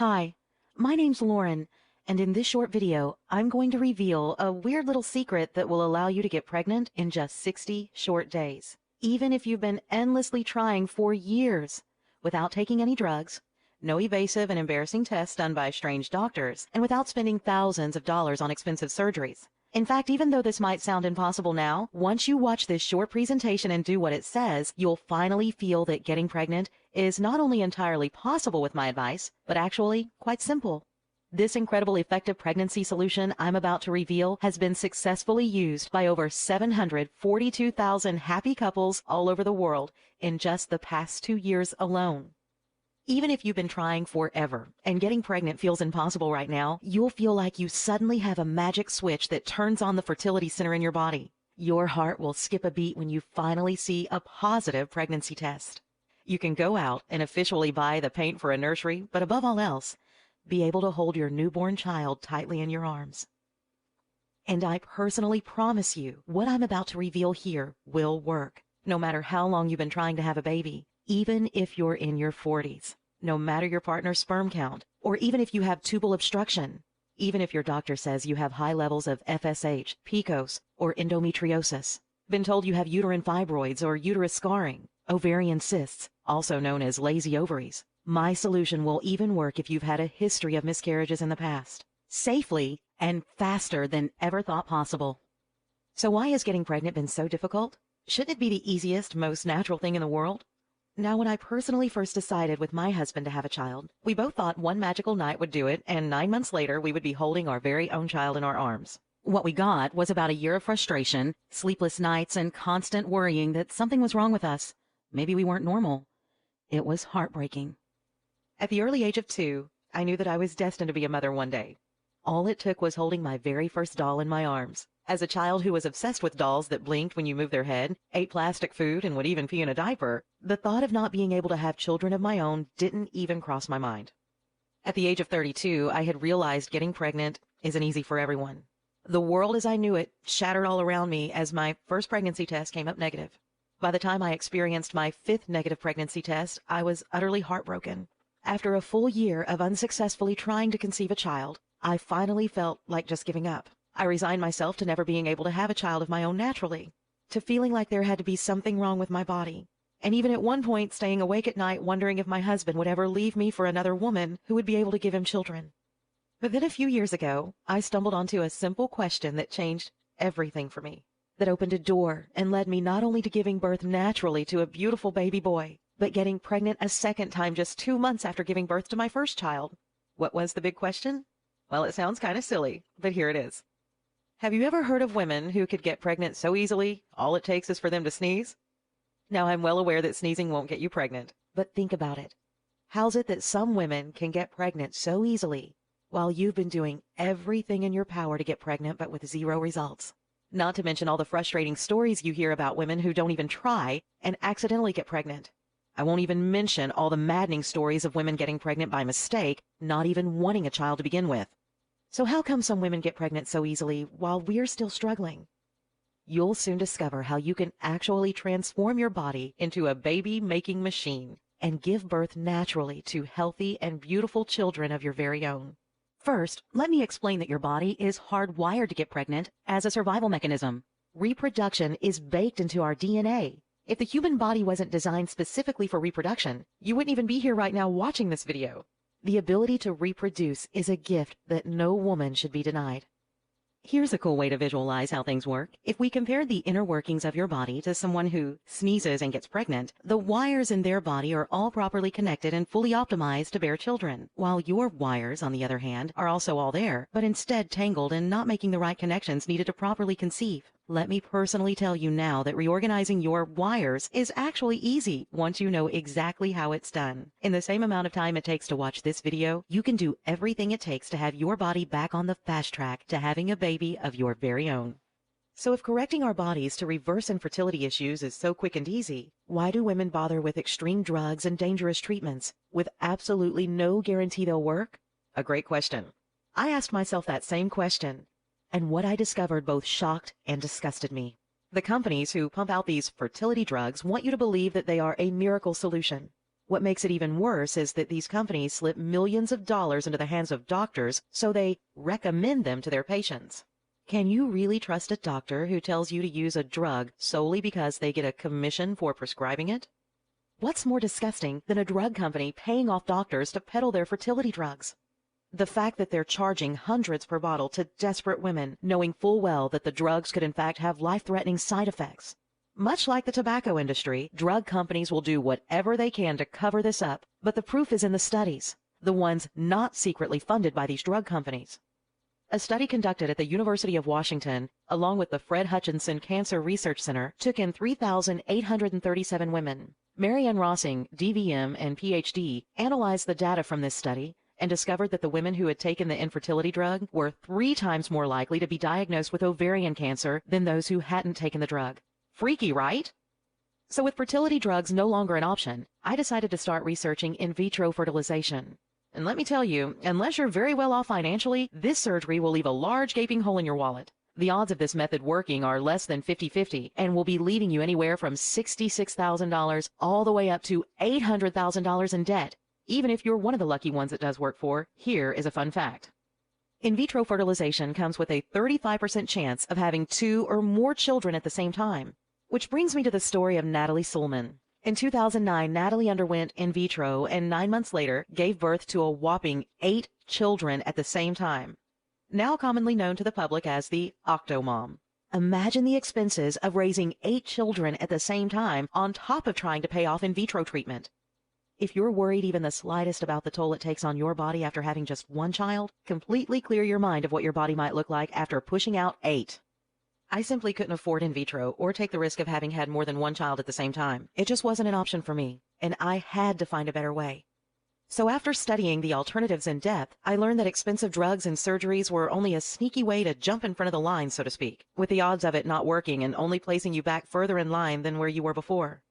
Hi, my name's Lauren, and in this short video, I'm going to reveal a weird little secret that will allow you to get pregnant in just 60 short days, even if you've been endlessly trying for years without taking any drugs, no evasive and embarrassing tests done by strange doctors, and without spending thousands of dollars on expensive surgeries. In fact, even though this might sound impossible now, once you watch this short presentation and do what it says, you'll finally feel that getting pregnant is not only entirely possible with my advice, but actually quite simple. This incredible effective pregnancy solution I'm about to reveal has been successfully used by over 742,000 happy couples all over the world in just the past 2 years alone. Even if you've been trying forever and getting pregnant feels impossible right now, you'll feel like you suddenly have a magic switch that turns on the fertility center in your body. Your heart will skip a beat when you finally see a positive pregnancy test. You can go out and officially buy the paint for a nursery, but above all else, be able to hold your newborn child tightly in your arms. And I personally promise you, what I'm about to reveal here will work, no matter how long you've been trying to have a baby, even if you're in your 40s. No matter your partner's sperm count, or even if you have tubal obstruction, even if your doctor says you have high levels of FSH, PCOS, or endometriosis, been told you have uterine fibroids or uterus scarring, ovarian cysts, also known as lazy ovaries. My solution will even work if you've had a history of miscarriages in the past, safely and faster than ever thought possible. So why has getting pregnant been so difficult? Shouldn't it be the easiest, most natural thing in the world? Now, when I personally first decided with my husband to have a child, we both thought one magical night would do it, and 9 months later, we would be holding our very own child in our arms. What we got was about a year of frustration, sleepless nights, and constant worrying that something was wrong with us. Maybe we weren't normal. It was heartbreaking. At the early age of 2, I knew that I was destined to be a mother one day. All it took was holding my very first doll in my arms. As a child who was obsessed with dolls that blinked when you moved their head, ate plastic food, and would even pee in a diaper, the thought of not being able to have children of my own didn't even cross my mind. At the age of 32, I had realized getting pregnant isn't easy for everyone. The world as I knew it shattered all around me as my first pregnancy test came up negative. By the time I experienced my 5th negative pregnancy test, I was utterly heartbroken. After a full year of unsuccessfully trying to conceive a child, I finally felt like just giving up. I resigned myself to never being able to have a child of my own naturally, to feeling like there had to be something wrong with my body, and even at one point staying awake at night wondering if my husband would ever leave me for another woman who would be able to give him children. But then a few years ago, I stumbled onto a simple question that changed everything for me, that opened a door and led me not only to giving birth naturally to a beautiful baby boy, but getting pregnant a second time just 2 months after giving birth to my first child. What was the big question? Well, it sounds kind of silly, but here it is. Have you ever heard of women who could get pregnant so easily, all it takes is for them to sneeze? Now, I'm well aware that sneezing won't get you pregnant, but think about it. How's it that some women can get pregnant so easily while you've been doing everything in your power to get pregnant but with 0 results? Not to mention all the frustrating stories you hear about women who don't even try and accidentally get pregnant. I won't even mention all the maddening stories of women getting pregnant by mistake, not even wanting a child to begin with. So how come some women get pregnant so easily while we're still struggling? You'll soon discover how you can actually transform your body into a baby-making machine and give birth naturally to healthy and beautiful children of your very own. First, let me explain that your body is hardwired to get pregnant as a survival mechanism. Reproduction is baked into our DNA. If the human body wasn't designed specifically for reproduction, you wouldn't even be here right now watching this video. The ability to reproduce is a gift that no woman should be denied. Here's a cool way to visualize how things work. If we compared the inner workings of your body to someone who sneezes and gets pregnant, the wires in their body are all properly connected and fully optimized to bear children, while your wires, on the other hand, are also all there, but instead tangled and not making the right connections needed to properly conceive. Let me personally tell you now that reorganizing your wires is actually easy once you know exactly how it's done. In the same amount of time it takes to watch this video, you can do everything it takes to have your body back on the fast track to having a baby of your very own. So if correcting our bodies to reverse infertility issues is so quick and easy, why do women bother with extreme drugs and dangerous treatments with absolutely no guarantee they'll work? A great question. I asked myself that same question, and what I discovered both shocked and disgusted me. The companies who pump out these fertility drugs want you to believe that they are a miracle solution. What makes it even worse is that these companies slip millions of dollars into the hands of doctors so they recommend them to their patients. Can you really trust a doctor who tells you to use a drug solely because they get a commission for prescribing it? What's more disgusting than a drug company paying off doctors to peddle their fertility drugs? The fact that they're charging hundreds per bottle to desperate women, knowing full well that the drugs could in fact have life-threatening side effects. Much like the tobacco industry, drug companies will do whatever they can to cover this up, but the proof is in the studies, the ones not secretly funded by these drug companies. A study conducted at the University of Washington, along with the Fred Hutchinson Cancer Research Center, took in 3,837 women. Marianne Rossing, DVM and PhD, analyzed the data from this study and discovered that the women who had taken the infertility drug were 3 times more likely to be diagnosed with ovarian cancer than those who hadn't taken the drug. Freaky, right? So with fertility drugs no longer an option, I decided to start researching in vitro fertilization. And let me tell you, unless you're very well off financially, this surgery will leave a large gaping hole in your wallet. The odds of this method working are less than 50-50 and will be leaving you anywhere from $66,000 all the way up to $800,000 in debt. Even if you're one of the lucky ones it does work for, here is a fun fact. In vitro fertilization comes with a 35% chance of having 2 or more children at the same time. Which brings me to the story of Natalie Sullman. In 2009, Natalie underwent in vitro and 9 months later gave birth to a whopping 8 children at the same time, now commonly known to the public as the Octomom. Imagine the expenses of raising 8 children at the same time on top of trying to pay off in vitro treatment. If you're worried even the slightest about the toll it takes on your body after having just 1 child, completely clear your mind of what your body might look like after pushing out 8. I simply couldn't afford in vitro or take the risk of having had more than 1 child at the same time. It just wasn't an option for me, and I had to find a better way. So after studying the alternatives in depth, I learned that expensive drugs and surgeries were only a sneaky way to jump in front of the line, so to speak, with the odds of it not working and only placing you back further in line than where you were before.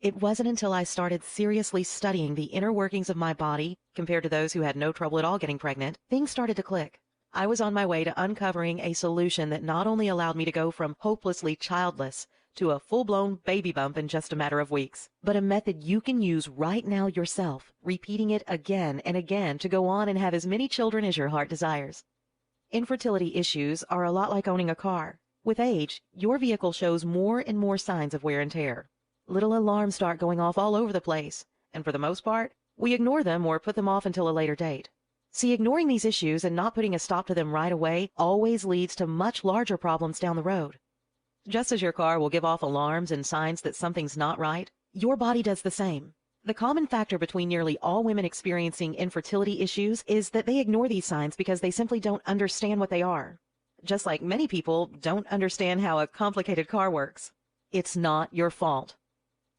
It wasn't until I started seriously studying the inner workings of my body, compared to those who had no trouble at all getting pregnant, things started to click. I was on my way to uncovering a solution that not only allowed me to go from hopelessly childless to a full-blown baby bump in just a matter of weeks, but a method you can use right now yourself, repeating it again and again to go on and have as many children as your heart desires. Infertility issues are a lot like owning a car. With age, your vehicle shows more and more signs of wear and tear. Little alarms start going off all over the place, and for the most part, we ignore them or put them off until a later date. See, ignoring these issues and not putting a stop to them right away always leads to much larger problems down the road. Just as your car will give off alarms and signs that something's not right, your body does the same. The common factor between nearly all women experiencing infertility issues is that they ignore these signs because they simply don't understand what they are. Just like many people don't understand how a complicated car works. It's not your fault.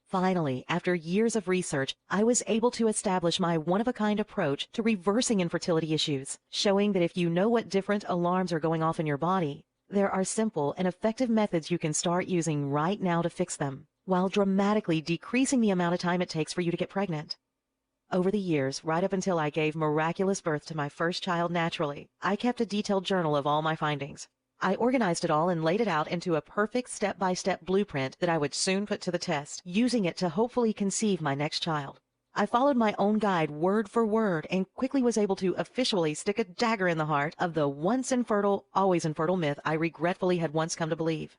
Finally, after years of research, I was able to establish my one-of-a-kind approach to reversing infertility issues, showing that if you know what different alarms are going off in your body, there are simple and effective methods you can start using right now to fix them, while dramatically decreasing the amount of time it takes for you to get pregnant. Over the years, right up until I gave miraculous birth to my first child naturally, I kept a detailed journal of all my findings. I organized it all and laid it out into a perfect step-by-step blueprint that I would soon put to the test, using it to hopefully conceive my next child. I followed my own guide word for word and quickly was able to officially stick a dagger in the heart of the once infertile, always infertile myth I regretfully had once come to believe.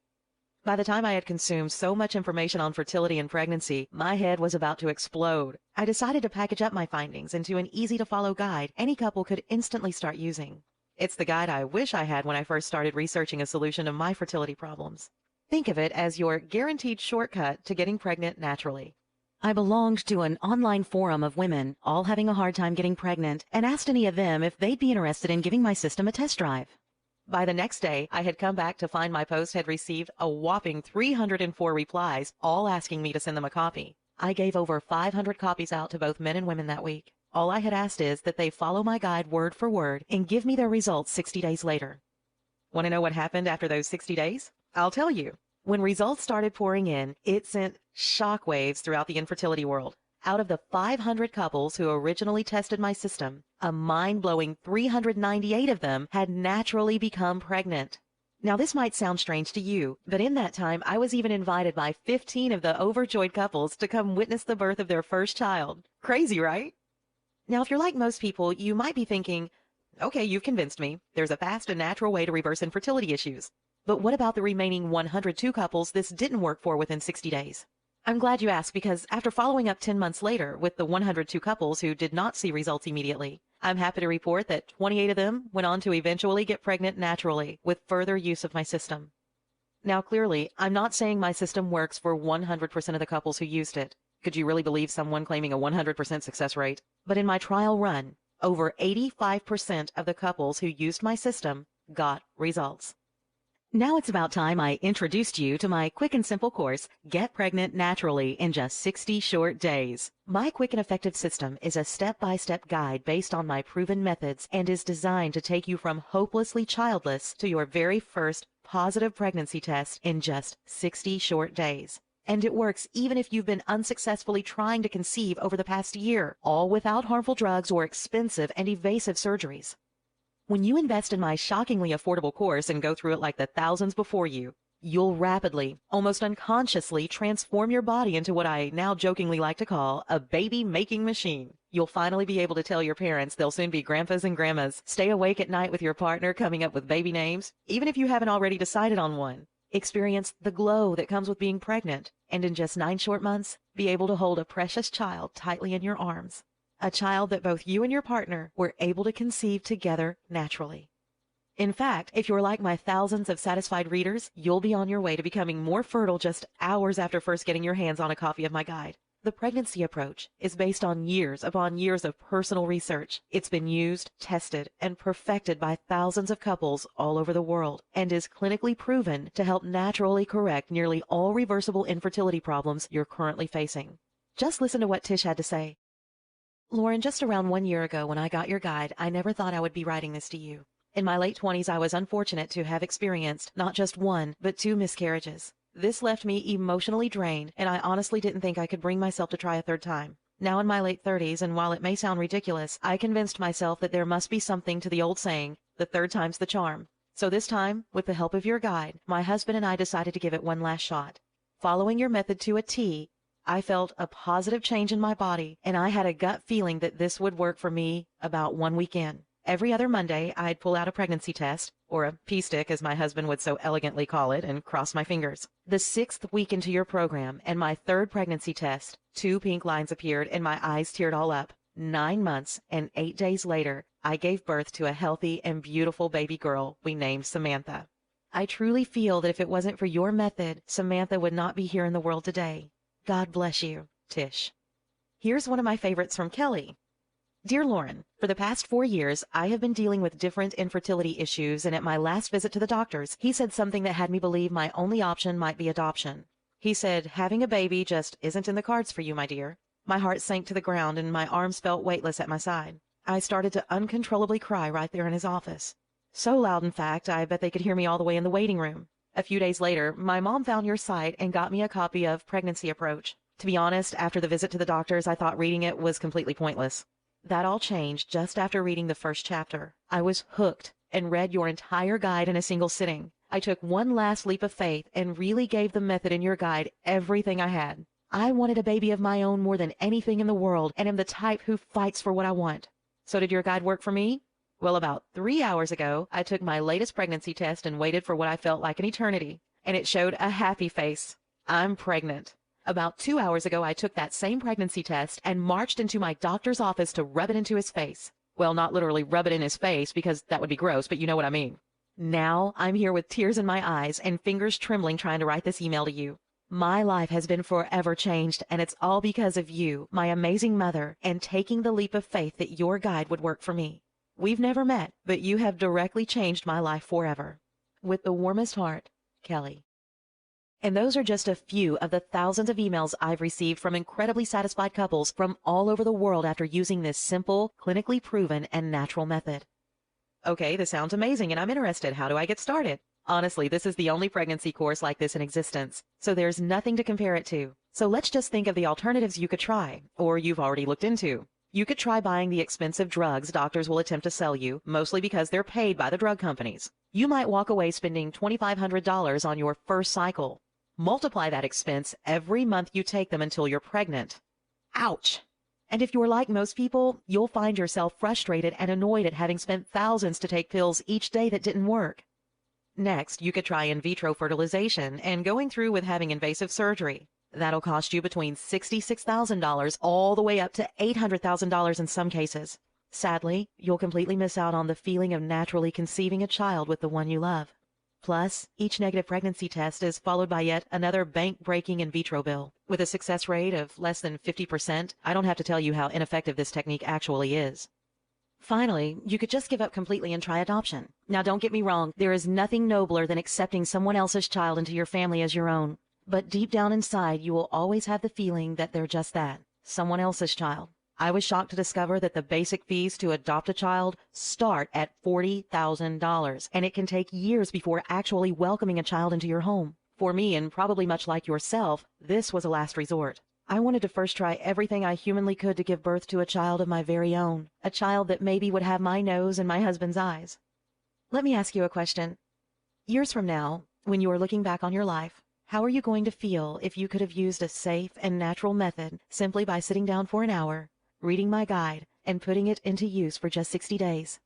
By the time I had consumed so much information on fertility and pregnancy, my head was about to explode. I decided to package up my findings into an easy-to-follow guide any couple could instantly start using. It's the guide I wish I had when I first started researching a solution to my fertility problems. Think of it as your guaranteed shortcut to getting pregnant naturally. I belonged to an online forum of women, all having a hard time getting pregnant, and asked any of them if they'd be interested in giving my system a test drive. By the next day, I had come back to find my post had received a whopping 304 replies, all asking me to send them a copy. I gave over 500 copies out to both men and women that week. All I had asked is that they follow my guide word for word and give me their results 60 days later. Want to know what happened after those 60 days? I'll tell you. When results started pouring in, it sent shockwaves throughout the infertility world. Out of the 500 couples who originally tested my system, a mind-blowing 398 of them had naturally become pregnant. Now, this might sound strange to you, but in that time, I was even invited by 15 of the overjoyed couples to come witness the birth of their first child. Crazy, right? Now, if you're like most people, you might be thinking, okay, you've convinced me. There's a fast and natural way to reverse infertility issues. But what about the remaining 102 couples this didn't work for within 60 days? I'm glad you asked, because after following up 10 months later with the 102 couples who did not see results immediately, I'm happy to report that 28 of them went on to eventually get pregnant naturally with further use of my system. Now, clearly, I'm not saying my system works for 100% of the couples who used it. Could you really believe someone claiming a 100% success rate? But in my trial run, over 85% of the couples who used my system got results. Now it's about time I introduced you to my quick and simple course, Get Pregnant Naturally in Just 60 Short Days. My quick and effective system is a step-by-step guide based on my proven methods and is designed to take you from hopelessly childless to your very first positive pregnancy test in just 60 short days. And it works even if you've been unsuccessfully trying to conceive over the past year, all without harmful drugs or expensive and evasive surgeries. When you invest in my shockingly affordable course and go through it like the thousands before you, you'll rapidly, almost unconsciously, transform your body into what I now jokingly like to call a baby-making machine. You'll finally be able to tell your parents they'll soon be grandpas and grandmas, stay awake at night with your partner coming up with baby names, even if you haven't already decided on one. Experience the glow that comes with being pregnant, and in just 9 short months, be able to hold a precious child tightly in your arms. A child that both you and your partner were able to conceive together naturally. In fact, if you're like my thousands of satisfied readers, you'll be on your way to becoming more fertile just hours after first getting your hands on a copy of my guide. The pregnancy approach is based on years upon years of personal research. It's been used, tested, and perfected by thousands of couples all over the world, and is clinically proven to help naturally correct nearly all reversible infertility problems you're currently facing. Just listen to what Tish had to say. Lauren, just around 1 year ago when I got your guide, I never thought I would be writing this to you. In my late 20s, I was unfortunate to have experienced not just 1, but 2 miscarriages. This left me emotionally drained, and I honestly didn't think I could bring myself to try a 3rd time. Now in my late 30s, and while it may sound ridiculous, I convinced myself that there must be something to the old saying, the 3rd time's the charm. So this time, with the help of your guide, my husband and I decided to give it one last shot. Following your method to a T, I felt a positive change in my body, and I had a gut feeling that this would work for me about 1 week in. Every other Monday, I'd pull out a pregnancy test, or a pee-stick as my husband would so elegantly call it, and cross my fingers. The 6th week into your program, and my 3rd pregnancy test, 2 pink lines appeared and my eyes teared all up. 9 months and 8 days later, I gave birth to a healthy and beautiful baby girl we named Samantha. I truly feel that if it wasn't for your method, Samantha would not be here in the world today. God bless you, Tish. Here's one of my favorites from Kelly. Dear Lauren, for the past 4 years, I have been dealing with different infertility issues, and at my last visit to the doctors, he said something that had me believe my only option might be adoption. He said, having a baby just isn't in the cards for you, my dear. My heart sank to the ground and my arms felt weightless at my side. I started to uncontrollably cry right there in his office. So loud, in fact, I bet they could hear me all the way in the waiting room. A few days later, my mom found your site and got me a copy of Pregnancy Approach. To be honest, after the visit to the doctors, I thought reading it was completely pointless. That all changed just after reading the first chapter. I was hooked and read your entire guide in a single sitting. I took one last leap of faith and really gave the method in your guide everything I had. I wanted a baby of my own more than anything in the world, and am the type who fights for what I want. So did your guide work for me? Well, about 3 hours ago, I took my latest pregnancy test and waited for what I felt like an eternity, and it showed a happy face. I'm pregnant. About 2 hours ago, I took that same pregnancy test and marched into my doctor's office to rub it into his face. Well, not literally rub it in his face, because that would be gross, but you know what I mean. Now, I'm here with tears in my eyes and fingers trembling trying to write this email to you. My life has been forever changed, and it's all because of you, my amazing mother, and taking the leap of faith that your guide would work for me. We've never met, but you have directly changed my life forever. With the warmest heart, Kelly. And those are just a few of the thousands of emails I've received from incredibly satisfied couples from all over the world after using this simple, clinically proven, and natural method. Okay, this sounds amazing and I'm interested. How do I get started? Honestly, this is the only pregnancy course like this in existence, so there's nothing to compare it to. So let's just think of the alternatives you could try, or you've already looked into. You could try buying the expensive drugs doctors will attempt to sell you, mostly because they're paid by the drug companies. You might walk away spending $2,500 on your first cycle. Multiply that expense every month you take them until you're pregnant. Ouch! And if you're like most people, you'll find yourself frustrated and annoyed at having spent thousands to take pills each day that didn't work. Next, you could try in vitro fertilization and going through with having invasive surgery. That'll cost you between $66,000 all the way up to $800,000 in some cases. Sadly, you'll completely miss out on the feeling of naturally conceiving a child with the one you love. Plus, each negative pregnancy test is followed by yet another bank-breaking in vitro bill. With a success rate of less than 50%, I don't have to tell you how ineffective this technique actually is. Finally, you could just give up completely and try adoption. Now, don't get me wrong, there is nothing nobler than accepting someone else's child into your family as your own. But deep down inside, you will always have the feeling that they're just that, someone else's child. I was shocked to discover that the basic fees to adopt a child start at $40,000, and it can take years before actually welcoming a child into your home. For me, and probably much like yourself, this was a last resort. I wanted to first try everything I humanly could to give birth to a child of my very own, a child that maybe would have my nose and my husband's eyes. Let me ask you a question. Years from now, when you are looking back on your life, how are you going to feel if you could have used a safe and natural method simply by sitting down for an hour, reading my guide, and putting it into use for just 60 days?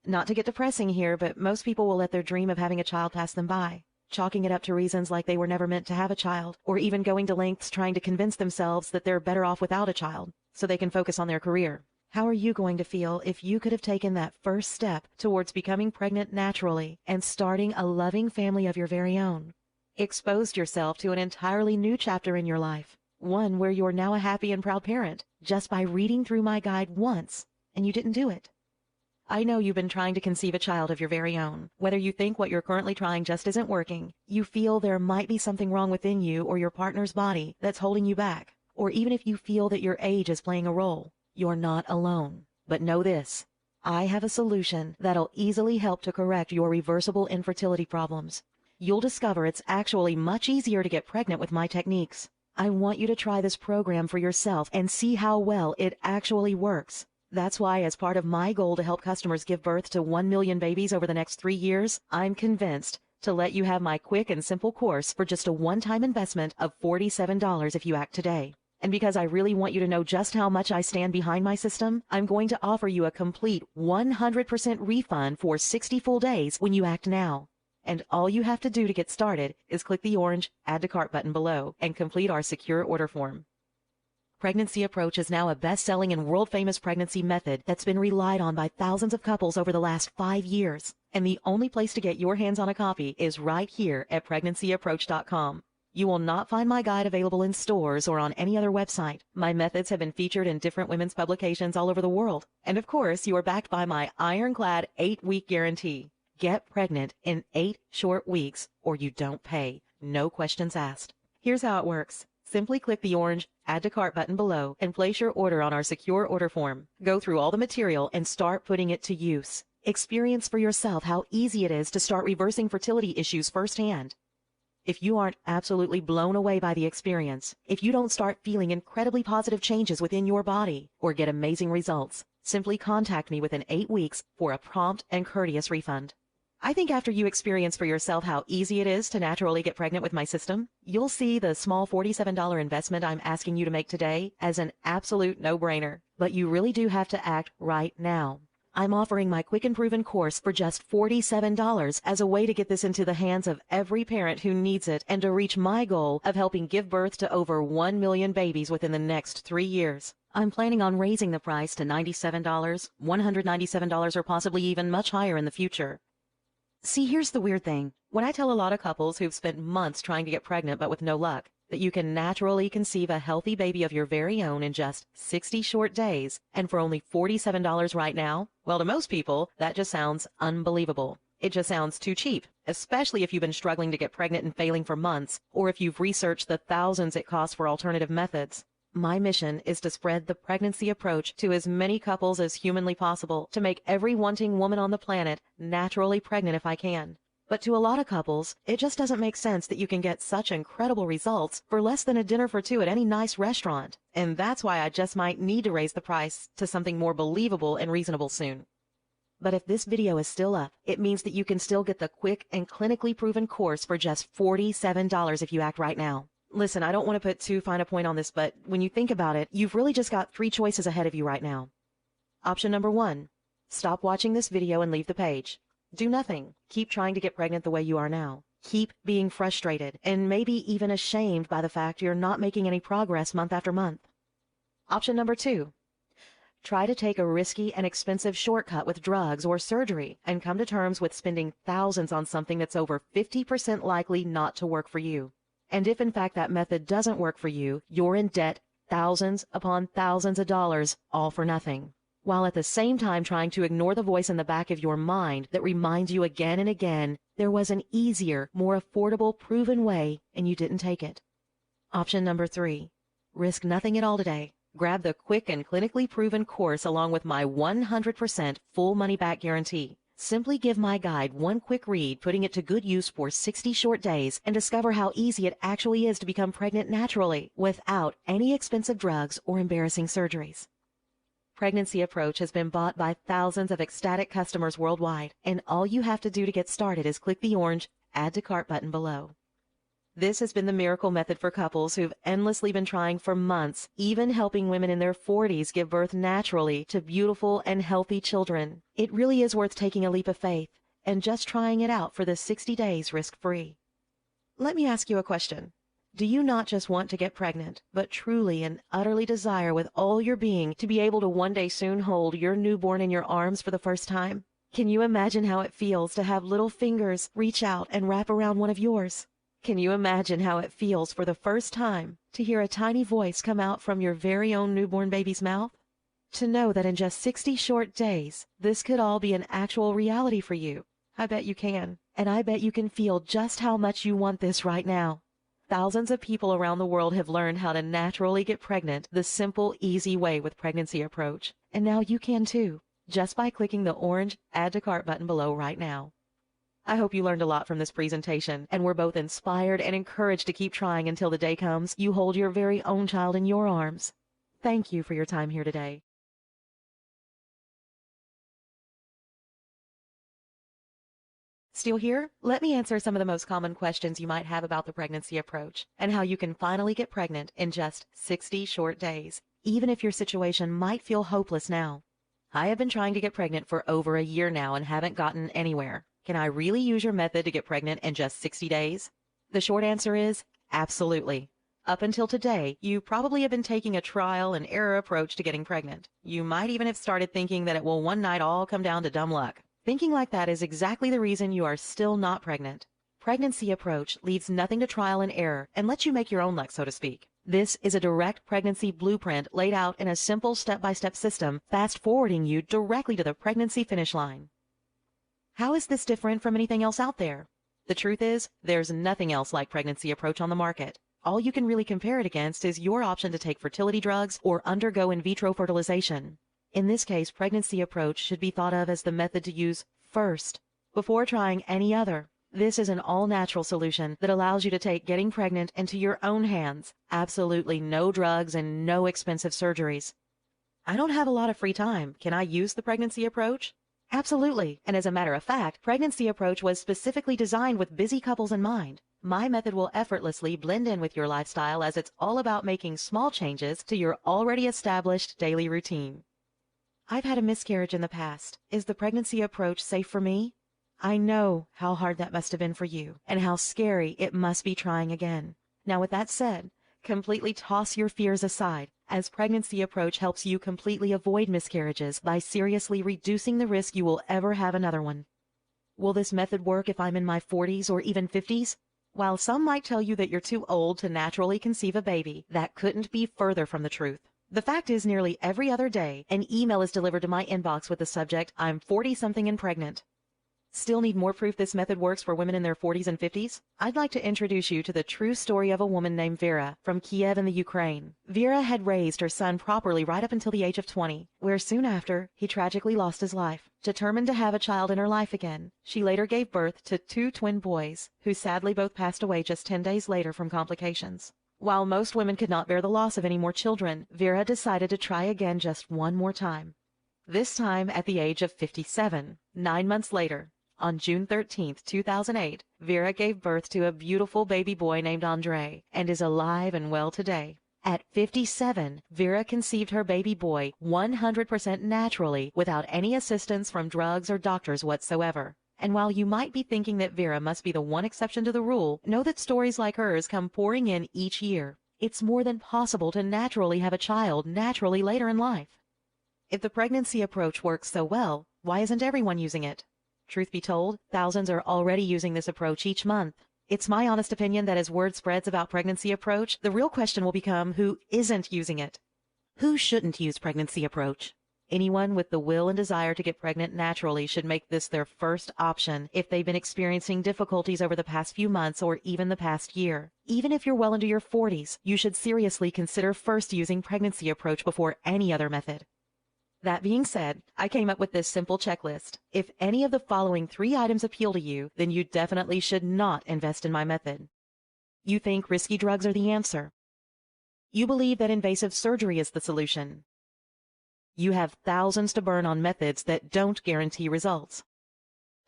Not to get depressing here, but most people will let their dream of having a child pass them by, chalking it up to reasons like they were never meant to have a child, or even going to lengths trying to convince themselves that they're better off without a child, so they can focus on their career. How are you going to feel if you could have taken that first step towards becoming pregnant naturally and starting a loving family of your very own? Exposed yourself to an entirely new chapter in your life, one where you're now a happy and proud parent, just by reading through my guide once, and you didn't do it. I know you've been trying to conceive a child of your very own. Whether you think what you're currently trying just isn't working, you feel there might be something wrong within you or your partner's body that's holding you back, or even if you feel that your age is playing a role, you're not alone. But know this, I have a solution that'll easily help to correct your reversible infertility problems. You'll discover it's actually much easier to get pregnant with my techniques. I want you to try this program for yourself and see how well it actually works. That's why, as part of my goal to help customers give birth to 1 million babies over the next 3 years, I'm convinced to let you have my quick and simple course for just a one-time investment of $47 if you act today. And because I really want you to know just how much I stand behind my system, I'm going to offer you a complete 100% refund for 60 full days when you act now. And all you have to do to get started is click the orange Add to Cart button below and complete our secure order form. Pregnancy Approach is now a best-selling and world-famous pregnancy method that's been relied on by thousands of couples over the last 5 years. And the only place to get your hands on a copy is right here at PregnancyApproach.com. You will not find my guide available in stores or on any other website. My methods have been featured in different women's publications all over the world. And of course, you are backed by my ironclad 8-week guarantee. Get pregnant in 8 short weeks, or you don't pay. No questions asked. Here's how it works. Simply click the orange Add to Cart button below and place your order on our secure order form. Go through all the material and start putting it to use. Experience for yourself how easy it is to start reversing fertility issues firsthand. If you aren't absolutely blown away by the experience, if you don't start feeling incredibly positive changes within your body or get amazing results, simply contact me within 8 weeks for a prompt and courteous refund. I think after you experience for yourself how easy it is to naturally get pregnant with my system, you'll see the small $47 investment I'm asking you to make today as an absolute no-brainer. But you really do have to act right now. I'm offering my quick and proven course for just $47 as a way to get this into the hands of every parent who needs it and to reach my goal of helping give birth to over 1 million babies within the next 3 years. I'm planning on raising the price to $97, $197, or possibly even much higher in the future. See, here's the weird thing. When I tell a lot of couples who've spent months trying to get pregnant but with no luck, that you can naturally conceive a healthy baby of your very own in just 60 short days and for only $47 right now, well, to most people, that just sounds unbelievable. It just sounds too cheap, especially if you've been struggling to get pregnant and failing for months, or if you've researched the thousands it costs for alternative methods. My mission is to spread the pregnancy approach to as many couples as humanly possible to make every wanting woman on the planet naturally pregnant if I can. But to a lot of couples, it just doesn't make sense that you can get such incredible results for less than a dinner for two at any nice restaurant. And that's why I just might need to raise the price to something more believable and reasonable soon. But if this video is still up, it means that you can still get the quick and clinically proven course for just $47 if you act right now. Listen, I don't want to put too fine a point on this, but when you think about it, you've really just got 3 choices ahead of you right now. Option number 1, stop watching this video and leave the page. Do nothing. Keep trying to get pregnant the way you are now. Keep being frustrated and maybe even ashamed by the fact you're not making any progress month after month. Option number 2, try to take a risky and expensive shortcut with drugs or surgery and come to terms with spending thousands on something that's over 50% likely not to work for you. And if in fact that method doesn't work for you, you're in debt thousands upon thousands of dollars, all for nothing, while at the same time trying to ignore the voice in the back of your mind that reminds you again and again there was an easier, more affordable, proven way and you didn't take it. Option number 3, risk nothing at all today. Grab the quick and clinically proven course along with my 100% full money-back guarantee. Simply give my guide one quick read, putting it to good use for 60 short days, and discover how easy it actually is to become pregnant naturally without any expensive drugs or embarrassing surgeries. Pregnancy Approach has been bought by thousands of ecstatic customers worldwide, and all you have to do to get started is click the orange Add to Cart button below. This has been the miracle method for couples who've endlessly been trying for months, even helping women in their 40s give birth naturally to beautiful and healthy children. It really is worth taking a leap of faith and just trying it out for the 60 days risk-free. Let me ask you a question. Do you not just want to get pregnant, but truly and utterly desire with all your being to be able to one day soon hold your newborn in your arms for the first time? Can you imagine how it feels to have little fingers reach out and wrap around one of yours? Can you imagine how it feels for the first time to hear a tiny voice come out from your very own newborn baby's mouth? To know that in just 60 short days, this could all be an actual reality for you. I bet you can. And I bet you can feel just how much you want this right now. Thousands of people around the world have learned how to naturally get pregnant the simple, easy way with Pregnancy Approach. And now you can too, just by clicking the orange Add to Cart button below right now. I hope you learned a lot from this presentation and were both inspired and encouraged to keep trying until the day comes you hold your very own child in your arms. Thank you for your time here today. Still here? Let me answer some of the most common questions you might have about the Pregnancy Approach and how you can finally get pregnant in just 60 short days, even if your situation might feel hopeless now. I have been trying to get pregnant for over a year now and haven't gotten anywhere. Can I really use your method to get pregnant in just 60 days? The short answer is absolutely. Up until today, you probably have been taking a trial and error approach to getting pregnant. You might even have started thinking that it will one night all come down to dumb luck. Thinking like that is exactly the reason you are still not pregnant. Pregnancy Approach leaves nothing to trial and error and lets you make your own luck, so to speak. This is a direct pregnancy blueprint laid out in a simple step-by-step system, fast-forwarding you directly to the pregnancy finish line. How is this different from anything else out there? The truth is, there's nothing else like Pregnancy Approach on the market. All you can really compare it against is your option to take fertility drugs or undergo in vitro fertilization. In this case, Pregnancy Approach should be thought of as the method to use first, before trying any other. This is an all-natural solution that allows you to take getting pregnant into your own hands. Absolutely no drugs and no expensive surgeries. I don't have a lot of free time. Can I use the Pregnancy Approach? Absolutely, and as a matter of fact, Pregnancy Approach was specifically designed with busy couples in mind. My method will effortlessly blend in with your lifestyle as it's all about making small changes to your already established daily routine. I've had a miscarriage in the past. Is the Pregnancy Approach safe for me? I know how hard that must have been for you, and how scary it must be trying again. Now with that said, completely toss your fears aside, as Pregnancy Approach helps you completely avoid miscarriages by seriously reducing the risk you will ever have another one. Will this method work if I'm in my 40s or even 50s? While some might tell you that you're too old to naturally conceive a baby, that couldn't be further from the truth. The fact is, nearly every other day, an email is delivered to my inbox with the subject, "I'm 40-something and pregnant." Still need more proof this method works for women in their 40s and 50s? I'd like to introduce you to the true story of a woman named Vera from Kiev in the Ukraine. Vera had raised her son properly right up until the age of 20, where soon after, he tragically lost his life. Determined to have a child in her life again, she later gave birth to 2 twin boys, who sadly both passed away just 10 days later from complications. While most women could not bear the loss of any more children, Vera decided to try again just one more time. This time at the age of 57, 9 months later. On June 13, 2008, Vera gave birth to a beautiful baby boy named Andre and is alive and well today. At 57, Vera conceived her baby boy 100% naturally without any assistance from drugs or doctors whatsoever. And while you might be thinking that Vera must be the one exception to the rule, know that stories like hers come pouring in each year. It's more than possible to naturally have a child naturally later in life. If the pregnancy approach works so well, why isn't everyone using it? Truth be told, thousands are already using this approach each month. It's my honest opinion that as word spreads about pregnancy approach, the real question will become who isn't using it. Who shouldn't use pregnancy approach? Anyone with the will and desire to get pregnant naturally should make this their first option if they've been experiencing difficulties over the past few months or even the past year. Even if you're well into your 40s, you should seriously consider first using pregnancy approach before any other method. That being said, I came up with this simple checklist. If any of the following 3 items appeal to you, then you definitely should not invest in my method. You think risky drugs are the answer. You believe that invasive surgery is the solution. You have thousands to burn on methods that don't guarantee results.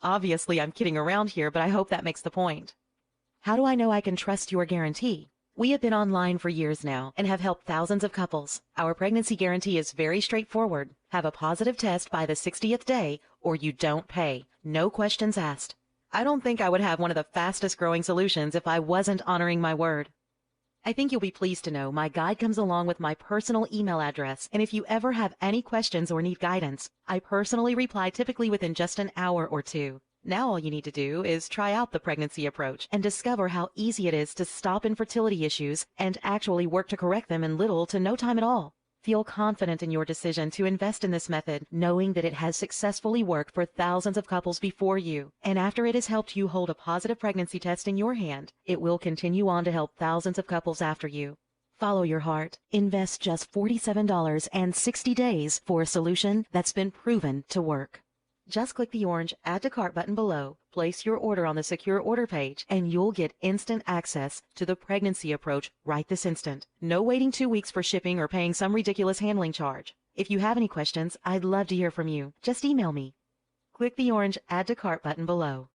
Obviously, I'm kidding around here, but I hope that makes the point. How do I know I can trust your guarantee? We have been online for years now and have helped thousands of couples. Our pregnancy guarantee is very straightforward. Have a positive test by the 60th day or you don't pay. No questions asked. I don't think I would have one of the fastest growing solutions if I wasn't honoring my word. I think you'll be pleased to know my guide comes along with my personal email address, and if you ever have any questions or need guidance, I personally reply typically within just an hour or 2. Now all you need to do is try out the pregnancy approach and discover how easy it is to stop infertility issues and actually work to correct them in little to no time at all. Feel confident in your decision to invest in this method, knowing that it has successfully worked for thousands of couples before you. And after it has helped you hold a positive pregnancy test in your hand, it will continue on to help thousands of couples after you. Follow your heart. Invest just $47 and 60 days for a solution that's been proven to work. Just click the orange Add to Cart button below, place your order on the secure order page, and you'll get instant access to the pregnancy approach right this instant. No waiting 2 weeks for shipping or paying some ridiculous handling charge. If you have any questions, I'd love to hear from you. Just email me. Click the orange Add to Cart button below.